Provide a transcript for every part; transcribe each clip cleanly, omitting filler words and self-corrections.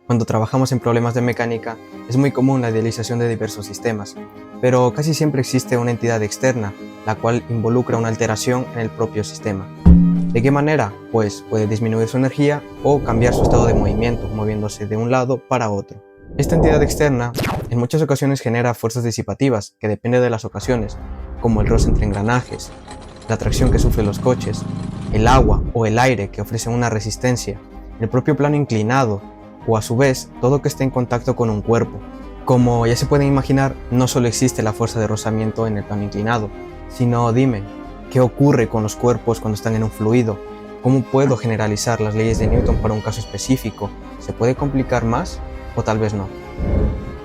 Cuando trabajamos en problemas de mecánica, es muy común la idealización de diversos sistemas, pero casi siempre existe una entidad externa, la cual involucra una alteración en el propio sistema. ¿De qué manera? Pues puede disminuir su energía o cambiar su estado de movimiento, moviéndose de un lado para otro. Esta entidad externa en muchas ocasiones genera fuerzas disipativas, que depende de las ocasiones, como el roce entre engranajes, la tracción que sufren los coches, el agua o el aire que ofrecen una resistencia, el propio plano inclinado, o a su vez todo que esté en contacto con un cuerpo. Como ya se pueden imaginar, no solo existe la fuerza de rozamiento en el plano inclinado, sino dime, ¿qué ocurre con los cuerpos cuando están en un fluido? ¿Cómo puedo generalizar las leyes de Newton para un caso específico? ¿Se puede complicar más o tal vez no?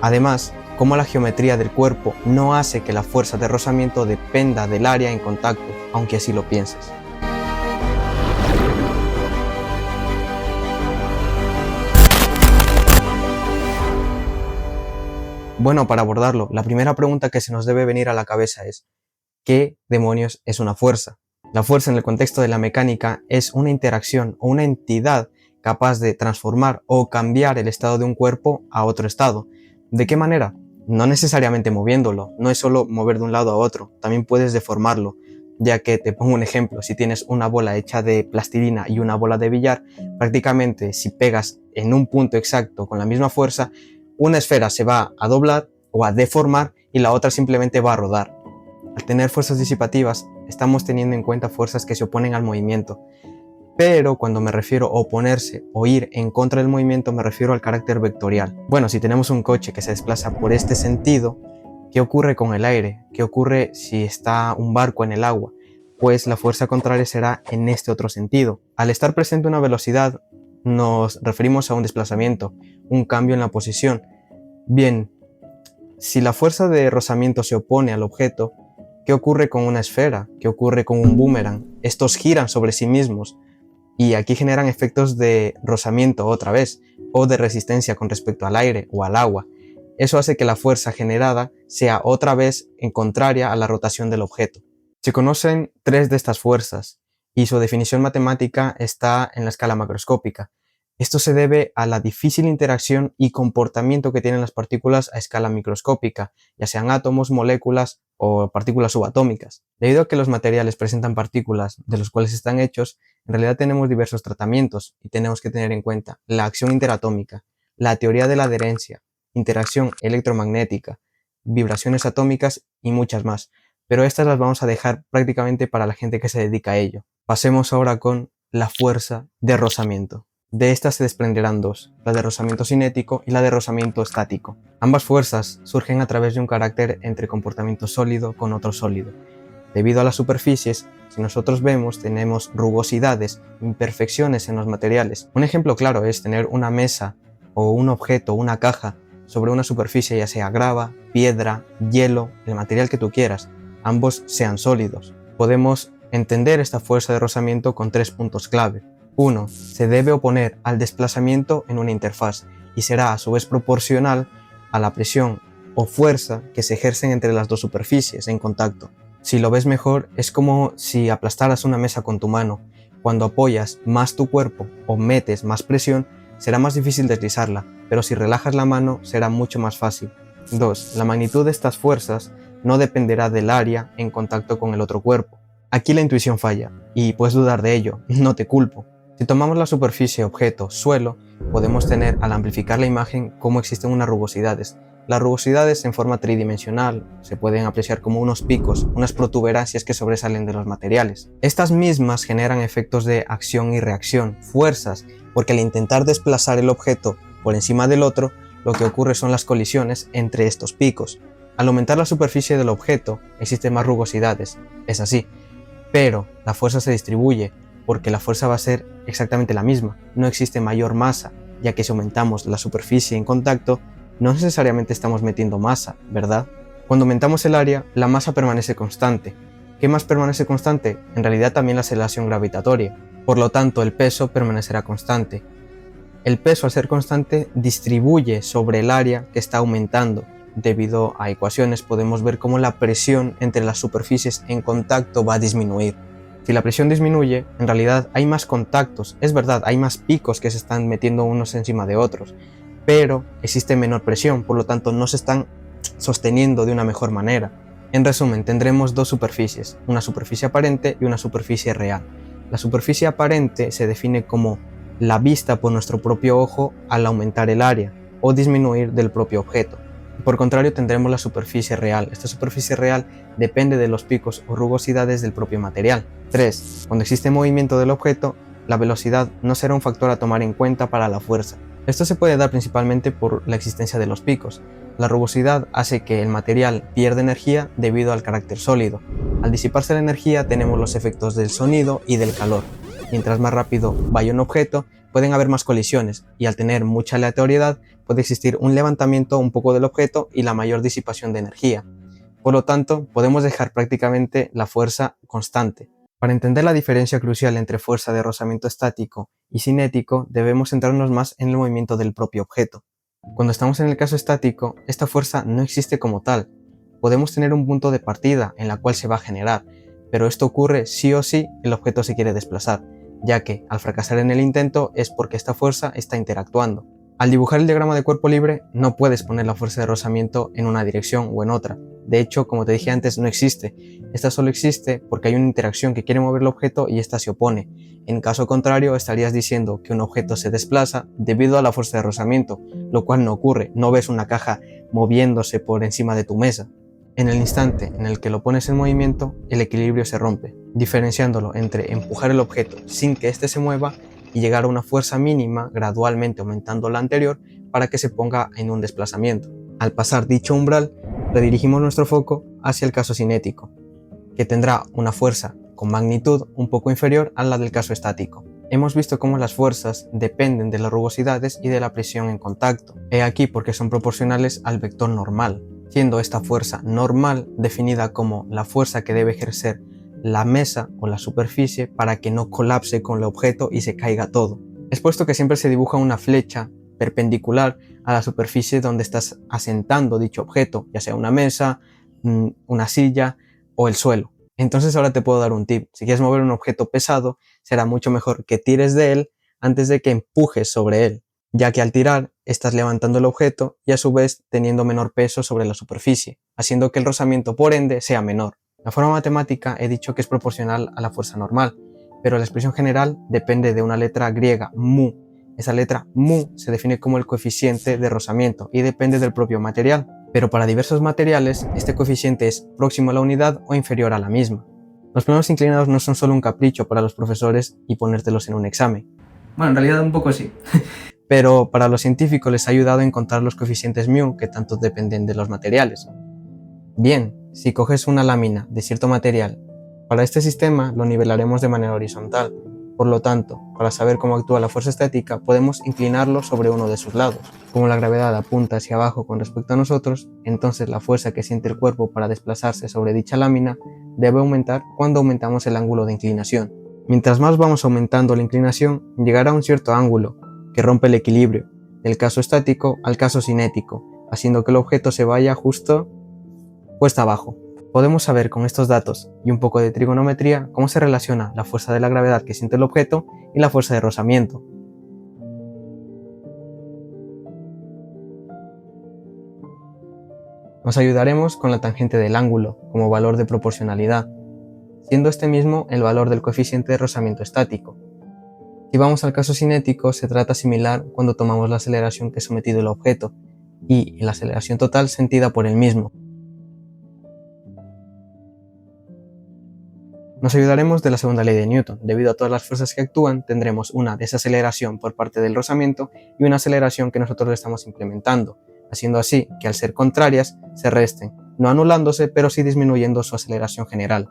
Además, ¿cómo la geometría del cuerpo no hace que la fuerza de rozamiento dependa del área en contacto, aunque así lo pienses? Bueno, para abordarlo, la primera pregunta que se nos debe venir a la cabeza es: ¿qué demonios es una fuerza? La fuerza en el contexto de la mecánica es una interacción o una entidad capaz de transformar o cambiar el estado de un cuerpo a otro estado. ¿De qué manera? No necesariamente moviéndolo, no es solo mover de un lado a otro, también puedes deformarlo, ya que te pongo un ejemplo: si tienes una bola hecha de plastilina y una bola de billar, prácticamente si pegas en un punto exacto con la misma fuerza, una esfera se va a doblar o a deformar y la otra simplemente va a rodar. Al tener fuerzas disipativas, estamos teniendo en cuenta fuerzas que se oponen al movimiento. Pero cuando me refiero a oponerse o ir en contra del movimiento, me refiero al carácter vectorial. Bueno, si tenemos un coche que se desplaza por este sentido, ¿qué ocurre con el aire? ¿Qué ocurre si está un barco en el agua? Pues la fuerza contraria será en este otro sentido. Al estar presente una velocidad, nos referimos a un desplazamiento, un cambio en la posición. Bien, si la fuerza de rozamiento se opone al objeto, ¿qué ocurre con una esfera? ¿Qué ocurre con un boomerang? Estos giran sobre sí mismos y aquí generan efectos de rozamiento otra vez, o de resistencia con respecto al aire o al agua. Eso hace que la fuerza generada sea otra vez en contraria a la rotación del objeto. Se conocen tres de estas fuerzas y su definición matemática está en la escala macroscópica. Esto se debe a la difícil interacción y comportamiento que tienen las partículas a escala microscópica, ya sean átomos, moléculas o partículas subatómicas. Debido a que los materiales presentan partículas de los cuales están hechos, en realidad tenemos diversos tratamientos y tenemos que tener en cuenta la acción interatómica, la teoría de la adherencia, interacción electromagnética, vibraciones atómicas y muchas más, pero estas las vamos a dejar prácticamente para la gente que se dedica a ello. Pasemos ahora con la fuerza de rozamiento. De estas se desprenderán dos, la de rozamiento cinético y la de rozamiento estático. Ambas fuerzas surgen a través de un carácter entre comportamiento sólido con otro sólido. Debido a las superficies, si nosotros vemos, tenemos rugosidades, imperfecciones en los materiales. Un ejemplo claro es tener una mesa o un objeto, una caja, sobre una superficie, ya sea grava, piedra, hielo, el material que tú quieras, ambos sean sólidos. Podemos entender esta fuerza de rozamiento con tres puntos clave. 1. Se debe oponer al desplazamiento en una interfaz y será a su vez proporcional a la presión o fuerza que se ejercen entre las dos superficies en contacto. Si lo ves mejor, es como si aplastaras una mesa con tu mano. Cuando apoyas más tu cuerpo o metes más presión, será más difícil deslizarla, pero si relajas la mano será mucho más fácil. 2. La magnitud de estas fuerzas no dependerá del área en contacto con el otro cuerpo. Aquí la intuición falla, y puedes dudar de ello, no te culpo. Si tomamos la superficie, objeto, suelo, podemos tener al amplificar la imagen cómo existen unas rugosidades. Las rugosidades en forma tridimensional se pueden apreciar como unos picos, unas protuberancias que sobresalen de los materiales. Estas mismas generan efectos de acción y reacción, fuerzas, porque al intentar desplazar el objeto por encima del otro, lo que ocurre son las colisiones entre estos picos. Al aumentar la superficie del objeto, existen más rugosidades, es así, pero la fuerza se distribuye, porque la fuerza va a ser exactamente la misma, no existe mayor masa, ya que si aumentamos la superficie en contacto, no necesariamente estamos metiendo masa, ¿verdad? Cuando aumentamos el área, la masa permanece constante. ¿Qué más permanece constante? En realidad también la aceleración gravitatoria. Por lo tanto, el peso permanecerá constante. El peso, al ser constante, distribuye sobre el área que está aumentando. Debido a ecuaciones, podemos ver cómo la presión entre las superficies en contacto va a disminuir. Si la presión disminuye, en realidad hay más contactos. Es verdad, hay más picos que se están metiendo unos encima de otros, pero existe menor presión, por lo tanto no se están sosteniendo de una mejor manera. En resumen, tendremos dos superficies, una superficie aparente y una superficie real. La superficie aparente se define como la vista por nuestro propio ojo al aumentar el área o disminuir del propio objeto. Por contrario, tendremos la superficie real. Esta superficie real depende de los picos o rugosidades del propio material. 3. Cuando existe movimiento del objeto, la velocidad no será un factor a tomar en cuenta para la fuerza. Esto se puede dar principalmente por la existencia de los picos. La rugosidad hace que el material pierda energía debido al carácter sólido. Al disiparse la energía tenemos los efectos del sonido y del calor. Mientras más rápido vaya un objeto, pueden haber más colisiones, y al tener mucha aleatoriedad puede existir un levantamiento un poco del objeto y la mayor disipación de energía. Por lo tanto, podemos dejar prácticamente la fuerza constante. Para entender la diferencia crucial entre fuerza de rozamiento estático y cinético, debemos centrarnos más en el movimiento del propio objeto. Cuando estamos en el caso estático, esta fuerza no existe como tal. Podemos tener un punto de partida en la cual se va a generar, pero esto ocurre sí o sí el objeto se quiere desplazar, ya que al fracasar en el intento es porque esta fuerza está interactuando. Al dibujar el diagrama de cuerpo libre no puedes poner la fuerza de rozamiento en una dirección o en otra. De hecho, como te dije antes, no existe. Esta solo existe porque hay una interacción que quiere mover el objeto y esta se opone. En caso contrario, estarías diciendo que un objeto se desplaza debido a la fuerza de rozamiento, lo cual no ocurre. No ves una caja moviéndose por encima de tu mesa. En el instante en el que lo pones en movimiento, el equilibrio se rompe, diferenciándolo entre empujar el objeto sin que éste se mueva y llegar a una fuerza mínima, gradualmente aumentando la anterior para que se ponga en un desplazamiento. Al pasar dicho umbral, redirigimos nuestro foco hacia el caso cinético, que tendrá una fuerza con magnitud un poco inferior a la del caso estático. Hemos visto cómo las fuerzas dependen de las rugosidades y de la presión en contacto. He aquí porque son proporcionales al vector normal, siendo esta fuerza normal definida como la fuerza que debe ejercer la mesa o la superficie para que no colapse con el objeto y se caiga todo. Es puesto que siempre se dibuja una flecha perpendicular a la superficie donde estás asentando dicho objeto, ya sea una mesa, una silla o el suelo. Entonces ahora te puedo dar un tip. Si quieres mover un objeto pesado, será mucho mejor que tires de él antes de que empujes sobre él, ya que al tirar estás levantando el objeto y a su vez teniendo menor peso sobre la superficie, haciendo que el rozamiento por ende sea menor. La forma matemática he dicho que es proporcional a la fuerza normal, pero la expresión general depende de una letra griega, mu. Esa letra mu se define como el coeficiente de rozamiento y depende del propio material, pero para diversos materiales este coeficiente es próximo a la unidad o inferior a la misma. Los planos inclinados no son solo un capricho para los profesores y ponértelos en un examen. Bueno, en realidad un poco sí. Pero para los científicos les ha ayudado a encontrar los coeficientes mu que tanto dependen de los materiales. Bien, si coges una lámina de cierto material, para este sistema lo nivelaremos de manera horizontal. Por lo tanto, para saber cómo actúa la fuerza estática, podemos inclinarlo sobre uno de sus lados. Como la gravedad apunta hacia abajo con respecto a nosotros, entonces la fuerza que siente el cuerpo para desplazarse sobre dicha lámina debe aumentar cuando aumentamos el ángulo de inclinación. Mientras más vamos aumentando la inclinación, llegará a un cierto ángulo, que rompe el equilibrio, del caso estático al caso cinético, haciendo que el objeto se vaya justo cuesta abajo. Podemos saber con estos datos y un poco de trigonometría cómo se relaciona la fuerza de la gravedad que siente el objeto y la fuerza de rozamiento. Nos ayudaremos con la tangente del ángulo como valor de proporcionalidad, siendo este mismo el valor del coeficiente de rozamiento estático. Si vamos al caso cinético, se trata similar cuando tomamos la aceleración que ha sometido el objeto y la aceleración total sentida por el mismo. Nos ayudaremos de la segunda ley de Newton. Debido a todas las fuerzas que actúan, tendremos una desaceleración por parte del rozamiento y una aceleración que nosotros le estamos implementando, haciendo así que al ser contrarias se resten, no anulándose, pero sí disminuyendo su aceleración general.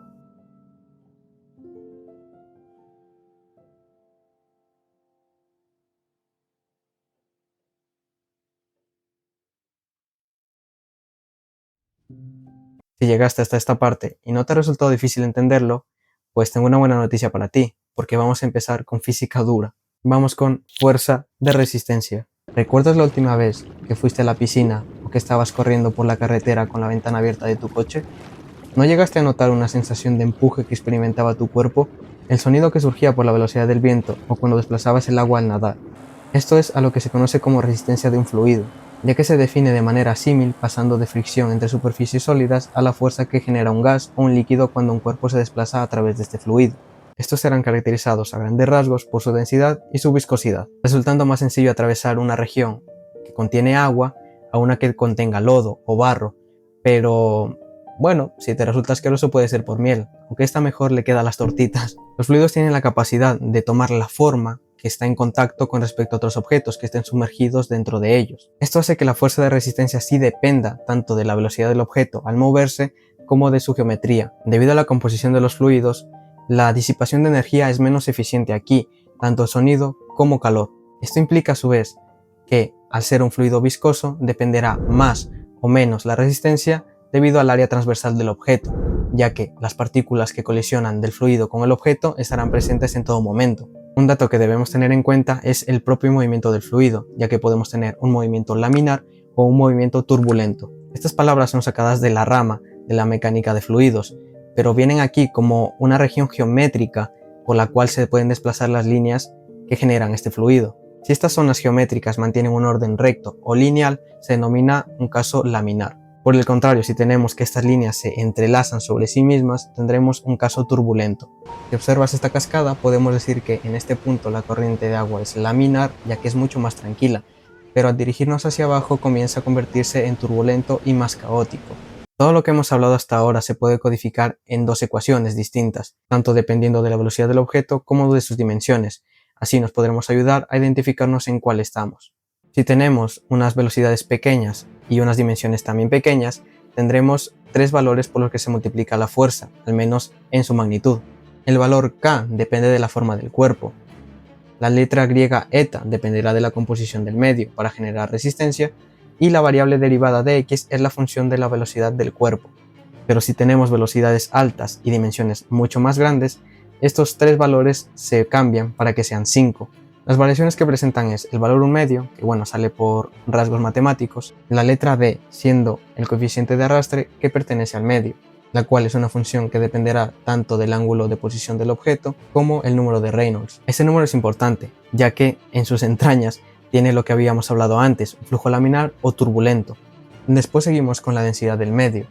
Si llegaste hasta esta parte y no te ha resultado difícil entenderlo, pues tengo una buena noticia para ti, porque vamos a empezar con física dura. Vamos con fuerza de resistencia. ¿Recuerdas la última vez que fuiste a la piscina o que estabas corriendo por la carretera con la ventana abierta de tu coche? ¿No llegaste a notar una sensación de empuje que experimentaba tu cuerpo? El sonido que surgía por la velocidad del viento o cuando desplazabas el agua al nadar. Esto es a lo que se conoce como resistencia de un fluido, ya que se define de manera símil pasando de fricción entre superficies sólidas a la fuerza que genera un gas o un líquido cuando un cuerpo se desplaza a través de este fluido. Estos serán caracterizados a grandes rasgos por su densidad y su viscosidad, resultando más sencillo atravesar una región que contiene agua a una que contenga lodo o barro, pero bueno, si te resulta asqueroso puede ser por miel, aunque esta mejor le queda a las tortitas. Los fluidos tienen la capacidad de tomar la forma que está en contacto con respecto a otros objetos que estén sumergidos dentro de ellos. Esto hace que la fuerza de resistencia sí dependa tanto de la velocidad del objeto al moverse como de su geometría. Debido a la composición de los fluidos, la disipación de energía es menos eficiente aquí, tanto sonido como calor. Esto implica a su vez que, al ser un fluido viscoso, dependerá más o menos la resistencia debido al área transversal del objeto, ya que las partículas que colisionan del fluido con el objeto estarán presentes en todo momento. Un dato que debemos tener en cuenta es el propio movimiento del fluido, ya que podemos tener un movimiento laminar o un movimiento turbulento. Estas palabras son sacadas de la rama de la mecánica de fluidos, pero vienen aquí como una región geométrica por la cual se pueden desplazar las líneas que generan este fluido. Si estas zonas geométricas mantienen un orden recto o lineal, se denomina un caso laminar. Por el contrario, si tenemos que estas líneas se entrelazan sobre sí mismas, tendremos un caso turbulento. Si observas esta cascada, podemos decir que en este punto la corriente de agua es laminar, ya que es mucho más tranquila, pero al dirigirnos hacia abajo comienza a convertirse en turbulento y más caótico. Todo lo que hemos hablado hasta ahora se puede codificar en dos ecuaciones distintas, tanto dependiendo de la velocidad del objeto como de sus dimensiones. Así nos podremos ayudar a identificarnos en cuál estamos. Si tenemos unas velocidades pequeñas y unas dimensiones también pequeñas, tendremos tres valores por los que se multiplica la fuerza, al menos en su magnitud. El valor K depende de la forma del cuerpo. La letra griega eta dependerá de la composición del medio para generar resistencia y la variable derivada de x es la función de la velocidad del cuerpo. Pero si tenemos velocidades altas y dimensiones mucho más grandes, estos tres valores se cambian para que sean 5. Las variaciones que presentan es el valor 1 medio, que bueno, sale por rasgos matemáticos, la letra b siendo el coeficiente de arrastre que pertenece al medio, la cual es una función que dependerá tanto del ángulo de posición del objeto como el número de Reynolds. Este número es importante, ya que en sus entrañas tiene lo que habíamos hablado antes, un flujo laminar o turbulento. Después seguimos con la densidad del medio,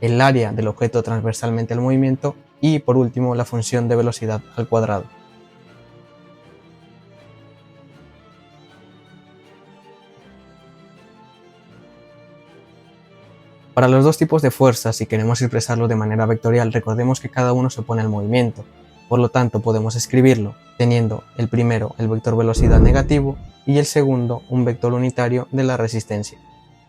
el área del objeto transversalmente al movimiento y por último la función de velocidad al cuadrado. Para los dos tipos de fuerzas, si queremos expresarlo de manera vectorial, recordemos que cada uno se opone al movimiento. Por lo tanto, podemos escribirlo teniendo el primero el vector velocidad negativo y el segundo un vector unitario de la resistencia.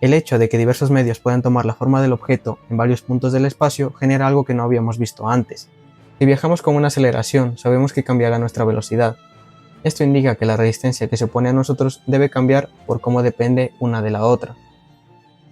El hecho de que diversos medios puedan tomar la forma del objeto en varios puntos del espacio genera algo que no habíamos visto antes. Si viajamos con una aceleración, sabemos que cambiará nuestra velocidad. Esto indica que la resistencia que se opone a nosotros debe cambiar por cómo depende una de la otra.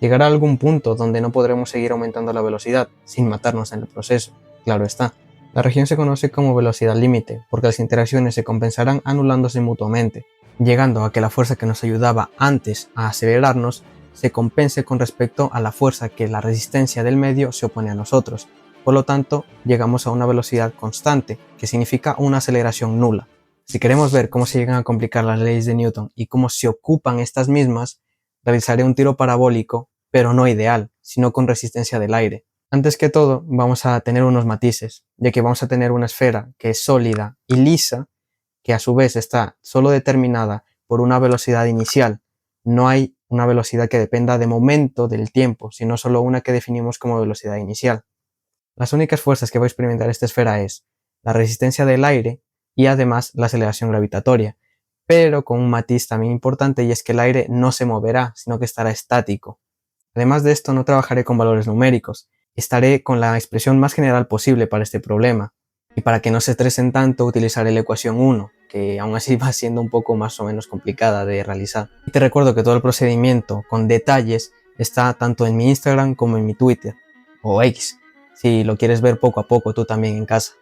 Llegará a algún punto donde no podremos seguir aumentando la velocidad, sin matarnos en el proceso, claro está. La región se conoce como velocidad límite, porque las interacciones se compensarán anulándose mutuamente, llegando a que la fuerza que nos ayudaba antes a acelerarnos se compense con respecto a la fuerza que la resistencia del medio se opone a nosotros. Por lo tanto, llegamos a una velocidad constante, que significa una aceleración nula. Si queremos ver cómo se llegan a complicar las leyes de Newton y cómo se ocupan estas mismas, realizaré un tiro parabólico, pero no ideal, sino con resistencia del aire. Antes que todo, vamos a tener unos matices, ya que vamos a tener una esfera que es sólida y lisa, que a su vez está solo determinada por una velocidad inicial. No hay una velocidad que dependa de momento del tiempo, sino solo una que definimos como velocidad inicial. Las únicas fuerzas que va a experimentar esta esfera es la resistencia del aire y además la aceleración gravitatoria, pero con un matiz también importante, y es que el aire no se moverá, sino que estará estático. Además de esto, no trabajaré con valores numéricos, estaré con la expresión más general posible para este problema, y para que no se estresen tanto utilizaré la ecuación 1, que aún así va siendo un poco más o menos complicada de realizar. Y te recuerdo que todo el procedimiento con detalles está tanto en mi Instagram como en mi Twitter, o X, si lo quieres ver poco a poco tú también en casa.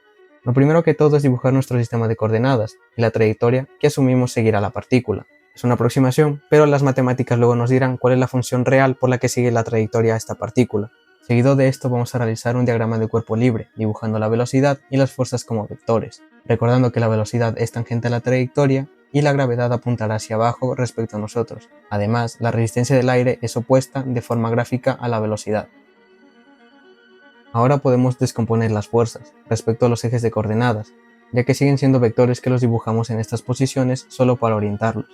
Lo primero que todo es dibujar nuestro sistema de coordenadas y la trayectoria que asumimos seguirá la partícula. Es una aproximación, pero las matemáticas luego nos dirán cuál es la función real por la que sigue la trayectoria a esta partícula. Seguido de esto vamos a realizar un diagrama de cuerpo libre, dibujando la velocidad y las fuerzas como vectores, recordando que la velocidad es tangente a la trayectoria y la gravedad apuntará hacia abajo respecto a nosotros. Además, la resistencia del aire es opuesta de forma gráfica a la velocidad. Ahora podemos descomponer las fuerzas respecto a los ejes de coordenadas, ya que siguen siendo vectores que los dibujamos en estas posiciones solo para orientarlos.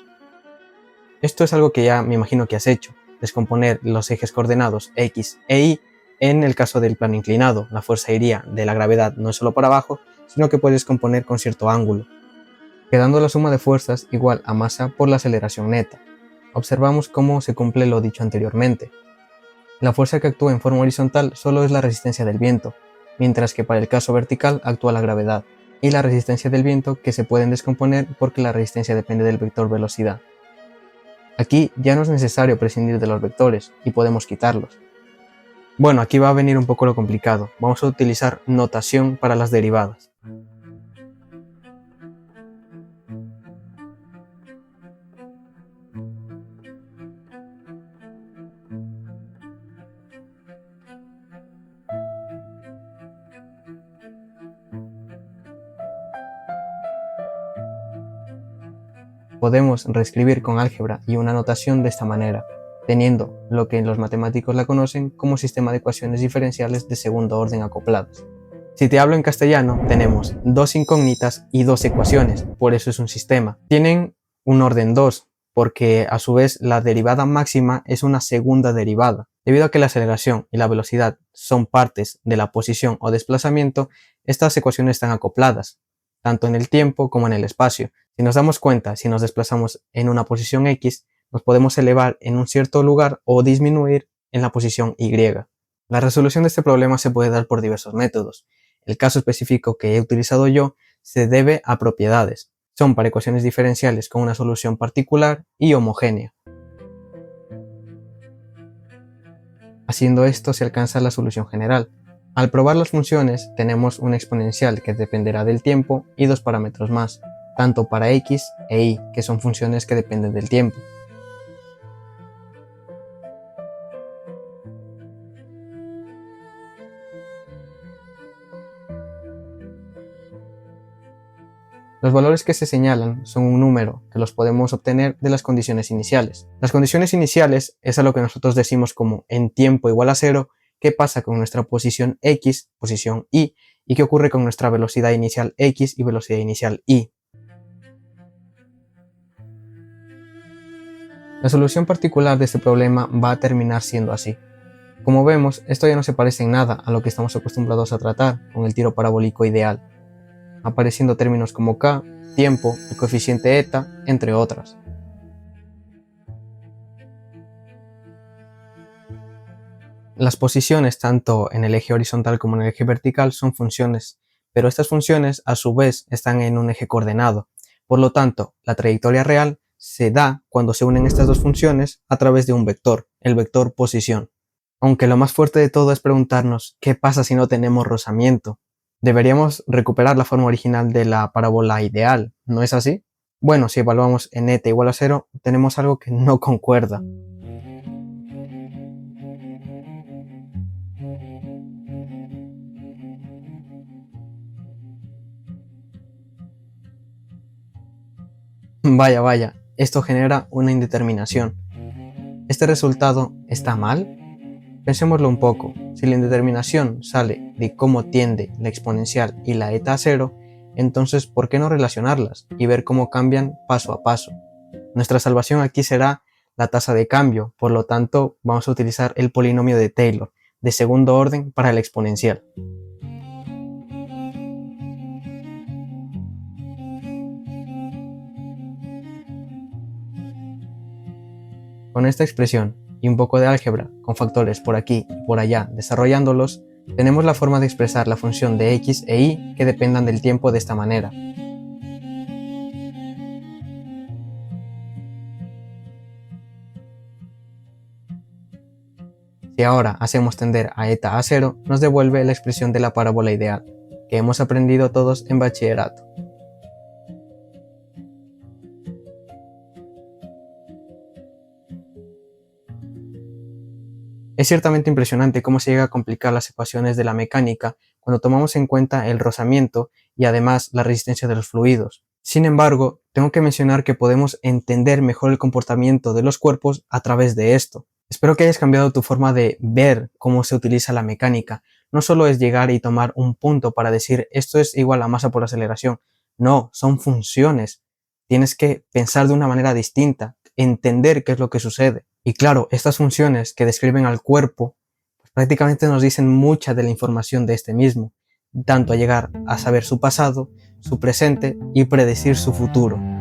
Esto es algo que ya me imagino que has hecho, descomponer los ejes coordenados X e Y. En el caso del plano inclinado, la fuerza iría de la gravedad no solo para abajo, sino que puedes componer con cierto ángulo, quedando la suma de fuerzas igual a masa por la aceleración neta. Observamos cómo se cumple lo dicho anteriormente. La fuerza que actúa en forma horizontal solo es la resistencia del viento, mientras que para el caso vertical actúa la gravedad y la resistencia del viento, que se pueden descomponer porque la resistencia depende del vector velocidad. Aquí ya no es necesario prescindir de los vectores y podemos quitarlos. Bueno, aquí va a venir un poco lo complicado. Vamos a utilizar notación para las derivadas. Podemos reescribir con álgebra y una notación de esta manera, teniendo lo que los matemáticos la conocen como sistema de ecuaciones diferenciales de segundo orden acopladas. Si te hablo en castellano, tenemos dos incógnitas y dos ecuaciones, por eso es un sistema. Tienen un orden 2, porque a su vez la derivada máxima es una segunda derivada. Debido a que la aceleración y la velocidad son partes de la posición o desplazamiento, estas ecuaciones están acopladas, tanto en el tiempo como en el espacio. Si nos damos cuenta, si nos desplazamos en una posición X, nos podemos elevar en un cierto lugar o disminuir en la posición Y. La resolución de este problema se puede dar por diversos métodos. El caso específico que he utilizado yo se debe a propiedades. Son para ecuaciones diferenciales con una solución particular y homogénea. Haciendo esto se alcanza la solución general. Al probar las funciones tenemos una exponencial que dependerá del tiempo y dos parámetros más, tanto para X e Y, que son funciones que dependen del tiempo. Los valores que se señalan son un número que los podemos obtener de las condiciones iniciales. Las condiciones iniciales es a lo que nosotros decimos como en tiempo igual a 0, qué pasa con nuestra posición X, posición Y, y qué ocurre con nuestra velocidad inicial X y velocidad inicial Y. La solución particular de este problema va a terminar siendo así. Como vemos, esto ya no se parece en nada a lo que estamos acostumbrados a tratar con el tiro parabólico ideal, apareciendo términos como k, tiempo, el coeficiente eta, entre otras. Las posiciones tanto en el eje horizontal como en el eje vertical son funciones, pero estas funciones a su vez están en un eje coordenado. Por lo tanto, la trayectoria real se da cuando se unen estas dos funciones a través de un vector, el vector posición. Aunque lo más fuerte de todo es preguntarnos ¿qué pasa si no tenemos rozamiento? Deberíamos recuperar la forma original de la parábola ideal, ¿no es así? Bueno, si evaluamos en eta igual a 0, tenemos algo que no concuerda. Vaya, esto genera una indeterminación. ¿Este resultado está mal? Pensémoslo un poco. Si la indeterminación sale de cómo tiende la exponencial y la eta a 0, entonces ¿por qué no relacionarlas y ver cómo cambian paso a paso? Nuestra salvación aquí será la tasa de cambio, por lo tanto vamos a utilizar el polinomio de Taylor, de segundo orden para la exponencial. Con esta expresión y un poco de álgebra, con factores por aquí y por allá desarrollándolos, tenemos la forma de expresar la función de x e y que dependan del tiempo de esta manera. Si ahora hacemos tender a eta a 0, nos devuelve la expresión de la parábola ideal, que hemos aprendido todos en bachillerato. Es ciertamente impresionante cómo se llega a complicar las ecuaciones de la mecánica cuando tomamos en cuenta el rozamiento y además la resistencia de los fluidos. Sin embargo, tengo que mencionar que podemos entender mejor el comportamiento de los cuerpos a través de esto. Espero que hayas cambiado tu forma de ver cómo se utiliza la mecánica. No solo es llegar y tomar un punto para decir esto es igual a masa por aceleración. No, son funciones. Tienes que pensar de una manera distinta, entender qué es lo que sucede. Y claro, estas funciones que describen al cuerpo pues prácticamente nos dicen mucha de la información de este mismo, tanto a llegar a saber su pasado, su presente y predecir su futuro.